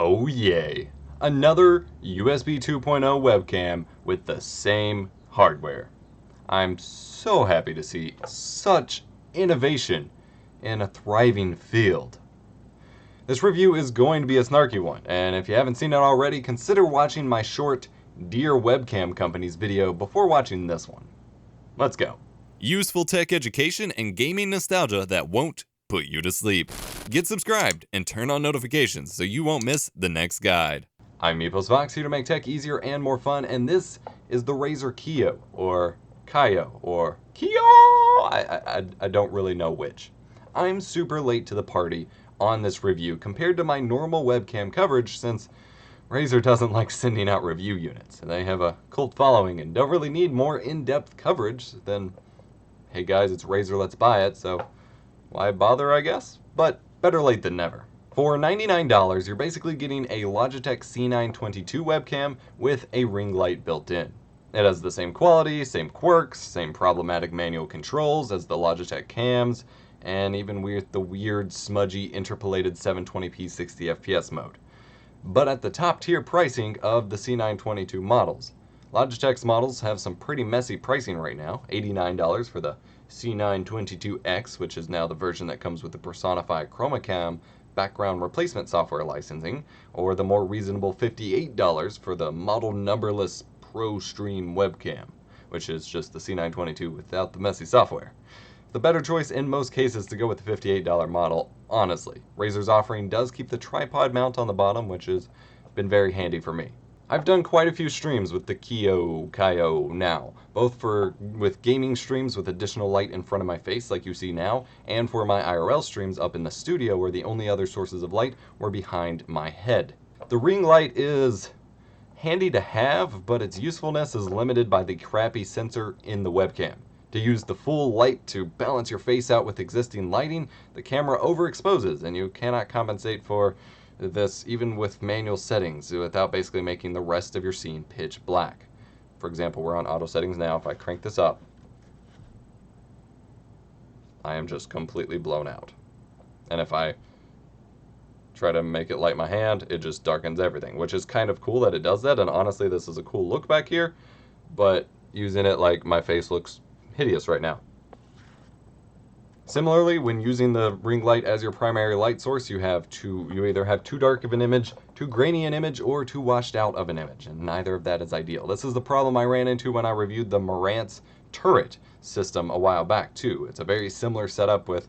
Oh yay! Another USB 2.0 webcam with the same hardware. I'm so happy to see such innovation in a thriving field. This review is going to be a snarky one, and if you haven't seen it already, consider watching my short Dear Webcam Companies video before watching this one. Let's go. Useful tech education and gaming nostalgia that won't put you to sleep. Get subscribed and turn on notifications so you won't miss the next guide. I'm EposVox, here to make tech easier and more fun, and this is the Razer Kiyo, or Kiyo, or Kiyo! I don't really know which. I'm super late to the party on this review compared to my normal webcam coverage, since Razer doesn't like sending out review units. They have a cult following and don't really need more in-depth coverage than, hey guys, it's Razer, let's buy it, so why bother, I guess? But better late than never. For $99, you're basically getting a Logitech C922 webcam with a ring light built in. It has the same quality, same quirks, same problematic manual controls as the Logitech cams, and even with the weird, smudgy, interpolated 720p 60fps mode. But at the top tier pricing of the C922 models. Logitech's models have some pretty messy pricing right now. $89 for the C922X, which is now the version that comes with the Personify ChromaCam background replacement software licensing, or the more reasonable $58 for the model numberless ProStream webcam, which is just the C922 without the messy software. The better choice in most cases to go with the $58 model, honestly. Razer's offering does keep the tripod mount on the bottom, which has been very handy for me. I've done quite a few streams with the Kiyo now, both with gaming streams with additional light in front of my face like you see now, and for my IRL streams up in the studio where the only other sources of light were behind my head. The ring light is handy to have, but its usefulness is limited by the crappy sensor in the webcam. To use the full light to balance your face out with existing lighting, the camera overexposes and you cannot compensate for this even with manual settings without basically making the rest of your scene pitch black. For example, we're on auto settings now. If I crank this up, I am just completely blown out. And if I try to make it light my hand, it just darkens everything, which is kind of cool that it does that, and honestly this is a cool look back here, but using it, like, my face looks hideous right now. Similarly, when using the ring light as your primary light source, you either have too dark of an image, too grainy an image, or too washed out of an image, and neither of that is ideal. This is the problem I ran into when I reviewed the Marantz turret system a while back too. It's a very similar setup with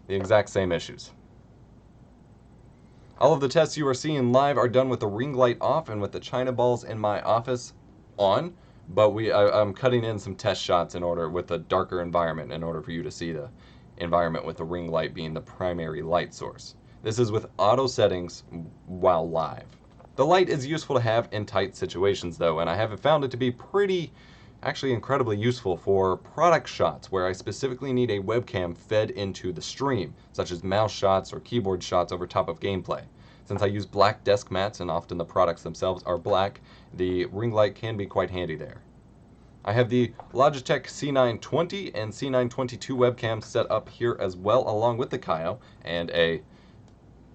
the exact same issues. All of the tests you are seeing live are done with the ring light off and with the China balls in my office on, but I'm cutting in some test shots with a darker environment in order for you to see the environment with the ring light being the primary light source. This is with auto settings while live. The light is useful to have in tight situations though, and I have found it to be actually incredibly useful for product shots where I specifically need a webcam fed into the stream, such as mouse shots or keyboard shots over top of gameplay. Since I use black desk mats and often the products themselves are black, the ring light can be quite handy there. I have the Logitech C920 and C922 webcams set up here as well, along with the Kiyo and a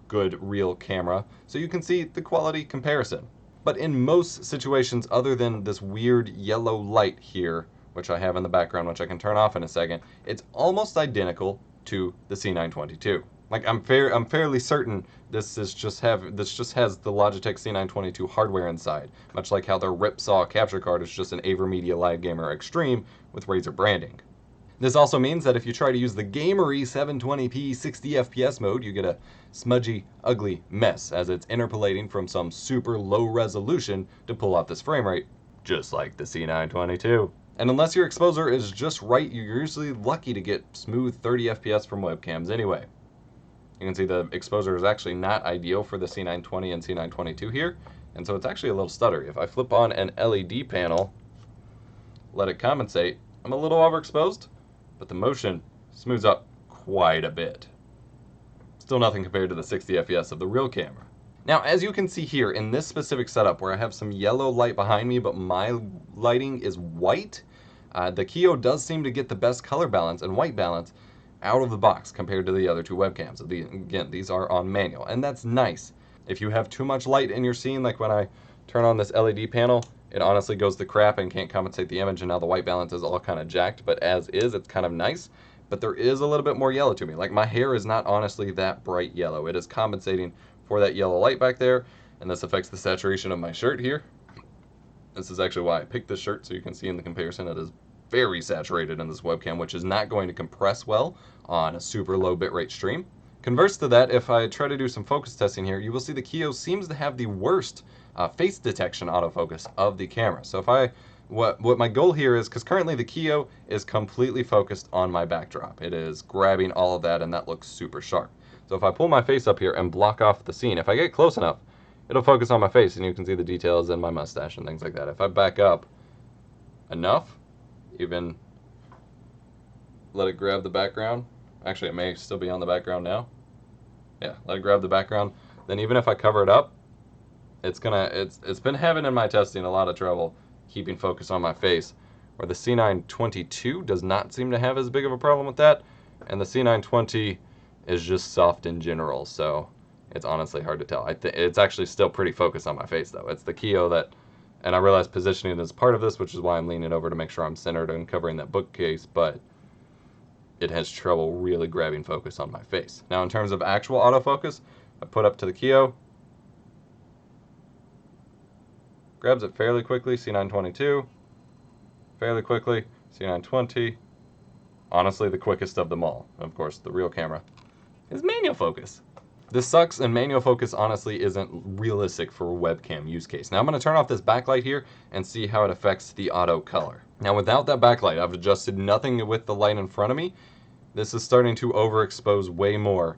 good real camera, so you can see the quality comparison. But in most situations other than this weird yellow light here, which I have in the background, which I can turn off in a second, it's almost identical to the C922. Like, I'm fairly certain this just has the Logitech C922 hardware inside, much like how their Ripsaw capture card is just an AverMedia Live Gamer Extreme with Razer branding. This also means that if you try to use the gamery 720p 60fps mode, you get a smudgy, ugly mess, as it's interpolating from some super low resolution to pull off this frame rate, just like the C922. And unless your exposure is just right, you're usually lucky to get smooth 30fps from webcams anyway. You can see the exposure is actually not ideal for the C920 and C922 here, and so it's actually a little stuttery. If I flip on an LED panel, let it compensate, I'm a little overexposed, but the motion smooths up quite a bit. Still nothing compared to the 60fps of the real camera. Now, as you can see here in this specific setup where I have some yellow light behind me, but my lighting is white, the Kiyo does seem to get the best color balance and white balance out of the box compared to the other two webcams. Again, these are on manual, and that's nice. If you have too much light in your scene, like when I turn on this LED panel, it honestly goes to crap and can't compensate the image, and now the white balance is all kind of jacked, but as is, it's kind of nice. But there is a little bit more yellow to me. Like, my hair is not honestly that bright yellow. It is compensating for that yellow light back there, and this affects the saturation of my shirt here. This is actually why I picked this shirt, so you can see in the comparison it is very saturated in this webcam, which is not going to compress well on a super low bitrate stream. Converse to that, if I try to do some focus testing here, you will see the Kiyo seems to have the worst face detection autofocus of the camera. So if what my goal here is, because currently the Kiyo is completely focused on my backdrop. It is grabbing all of that, and that looks super sharp. So if I pull my face up here and block off the scene, if I get close enough, it'll focus on my face, and you can see the details in my mustache and things like that. If I back up enough, even let it grab the background. Actually, it may still be on the background now. Yeah, let it grab the background. Then even if I cover it up, it's been having in my testing a lot of trouble keeping focus on my face. Where the C922 does not seem to have as big of a problem with that, and the C920 is just soft in general, so it's honestly hard to tell. It's actually still pretty focused on my face though. It's the Kiyo that, and I realize positioning is part of this, which is why I'm leaning over to make sure I'm centered and covering that bookcase, but it has trouble really grabbing focus on my face. Now in terms of actual autofocus, I put up to the Kiyo, grabs it fairly quickly, C922, fairly quickly, C920, honestly the quickest of them all. Of course, the real camera is manual focus. This sucks, and manual focus honestly isn't realistic for a webcam use case. Now I'm going to turn off this backlight here and see how it affects the auto color. Now without that backlight, I've adjusted nothing with the light in front of me. This is starting to overexpose way more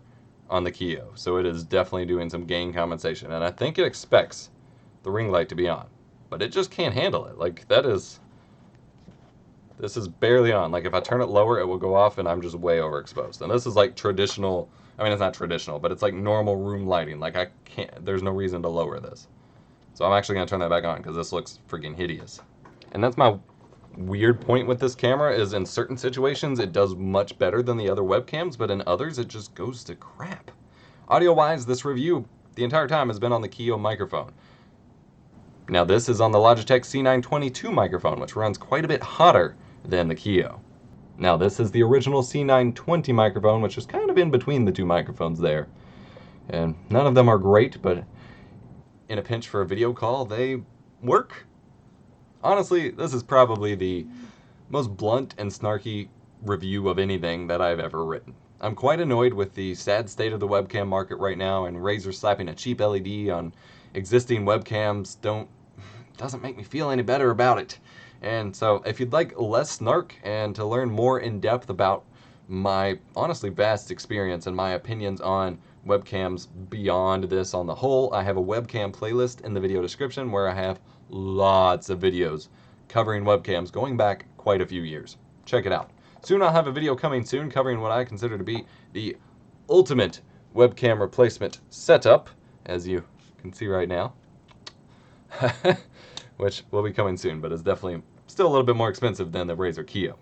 on the Kiyo, so it is definitely doing some gain compensation, and I think it expects the ring light to be on, but it just can't handle it. Like, this is barely on. Like, if I turn it lower, it will go off, and I'm just way overexposed. And this is like traditional, I mean, it's not traditional, but it's like normal room lighting. Like, there's no reason to lower this. So I'm actually gonna turn that back on because this looks freaking hideous. And that's my weird point with this camera, is in certain situations it does much better than the other webcams, but in others it just goes to crap. Audio wise, this review the entire time has been on the Kiyo microphone. Now this is on the Logitech C922 microphone, which runs quite a bit hotter than the Kiyo. Now this is the original C920 microphone, which is kind of in between the two microphones there. And none of them are great, but in a pinch for a video call, they work. Honestly, this is probably the most blunt and snarky review of anything that I've ever written. I'm quite annoyed with the sad state of the webcam market right now, and Razer slapping a cheap LED on existing webcams doesn't make me feel any better about it. And so if you'd like less snark and to learn more in depth about my honestly vast experience and my opinions on webcams beyond this on the whole, I have a webcam playlist in the video description where I have lots of videos covering webcams going back quite a few years. Check it out. Soon I'll have a video coming soon covering what I consider to be the ultimate webcam replacement setup, as you can see right now, which will be coming soon, but is definitely still a little bit more expensive than the Razer Kiyo.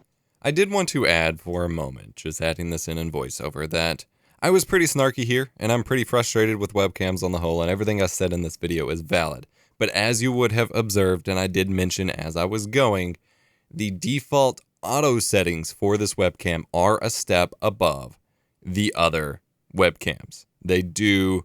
I did want to add for a moment, just adding this in voiceover, that I was pretty snarky here, and I'm pretty frustrated with webcams on the whole, and everything I said in this video is valid. But as you would have observed, and I did mention as I was going, the default auto settings for this webcam are a step above the other webcams. They do,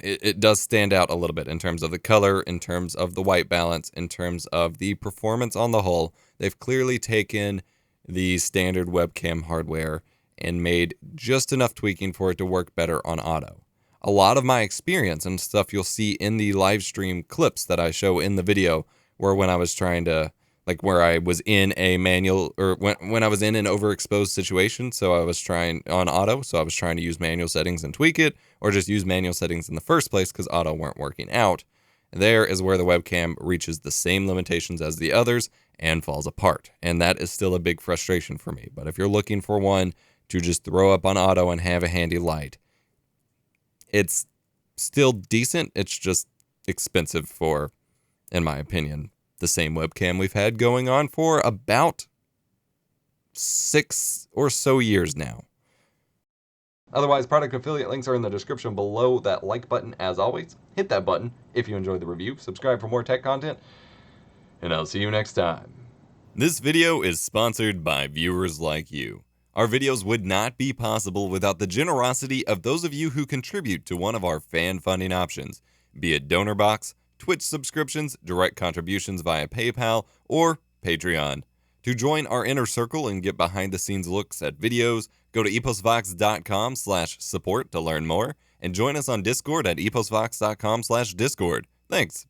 it does stand out a little bit in terms of the color, in terms of the white balance, in terms of the performance on the whole. They've clearly taken the standard webcam hardware and made just enough tweaking for it to work better on auto. A lot of my experience and stuff you'll see in the live stream clips that I show in the video were when I was trying to, like where I was in a manual, or when I was in an overexposed situation, so I was trying on auto, so I was trying to use manual settings and tweak it, or just use manual settings in the first place because auto weren't working out. There is where the webcam reaches the same limitations as the others and falls apart, and that is still a big frustration for me. But if you're looking for one to just throw up on auto and have a handy light, it's still decent. It's just expensive for, in my opinion, the same webcam we've had going on for about 6 or so years now. Otherwise, product affiliate links are in the description below that like button. As always, hit that button if you enjoyed the review, subscribe for more tech content, and I'll see you next time. This video is sponsored by viewers like you. Our videos would not be possible without the generosity of those of you who contribute to one of our fan funding options, be it donor box, Twitch subscriptions, direct contributions via PayPal, or Patreon. To join our inner circle and get behind the scenes looks at videos, go to eposvox.com/support to learn more, and join us on Discord at eposvox.com/discord. Thanks.